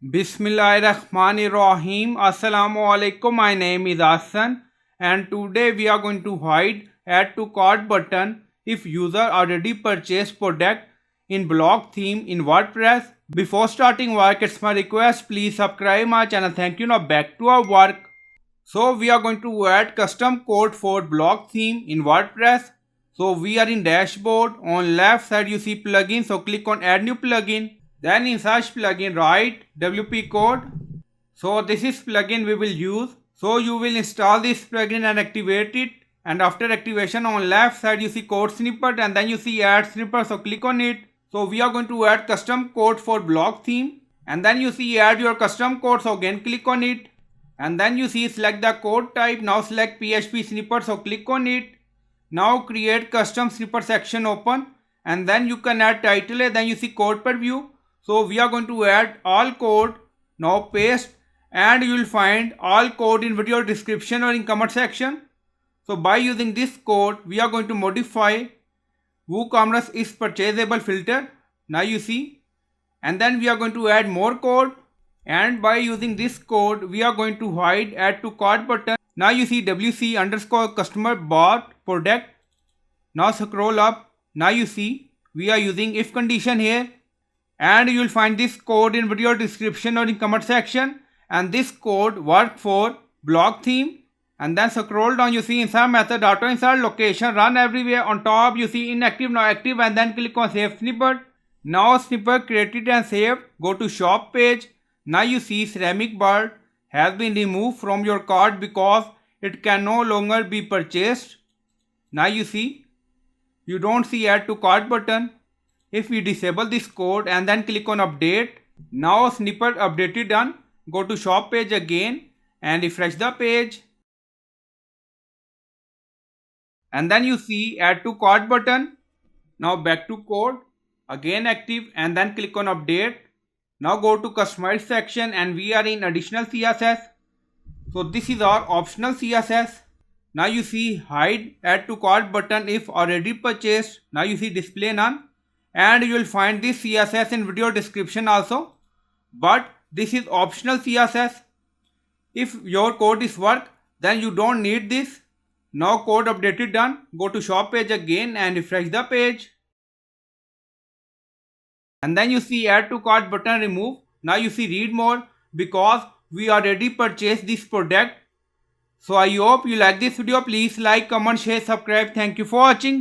Bismillahirrahmanirrahim. Assalamu alaikum. My name is Hassan and today we are going to hide add to cart button if user already purchased product in blog theme in WordPress. Before starting work, it's my request, please subscribe my channel. Thank you. Now back to our work. So we are going to add custom code for blog theme in WordPress. So we are in dashboard. On left side you see plugin. So click on add new plugin. Then in search plugin write WP code. So this is plugin we will use. So you will install this plugin and activate it. And after activation on left side you see code snippet and then you see add snippet. So click on it. So we are going to add custom code for blog theme. And then you see add your custom code. So again click on it. And then you see select the code type. Now select PHP snippet. So click on it. Now create custom snippet section open. And then you can add title. Then you see code per view. So we are going to add all code. Now paste and you will find all code in video description or in comment section. So by using this code we are going to modify WooCommerce is purchasable filter. Now you see. And then we are going to add more code. And by using this code we are going to hide add to cart button. Now you see WC underscore customer bought product. Now scroll up. Now you see we are using if condition here. And you will find this code in video description or in comment section. And this code work for blog theme. And then scroll down, you see insert method, auto insert location, run everywhere. On top you see inactive, now active, and then click on save snippet. Now snippet created and saved. Go to shop page. Now you see ceramic bird has been removed from your cart because it can no longer be purchased. Now you see you don't see add to cart button. If we disable this code and then click on update, now snippet updated done. Go to shop page again and refresh the page. And then you see add to cart button. Now back to code, again active, and then click on update. Now go to customize section and we are in additional CSS. So this is our optional CSS. Now you see hide add to cart button if already purchased. Now you see display none. And you will find this CSS in video description also. But this is optional CSS. If your code is work, then you don't need this. Now code updated done. Go to shop page again and refresh the page. And then you see add to cart button remove. Now you see read more because we already purchased this product. So I hope you like this video. Please like, comment, share, subscribe. Thank you for watching.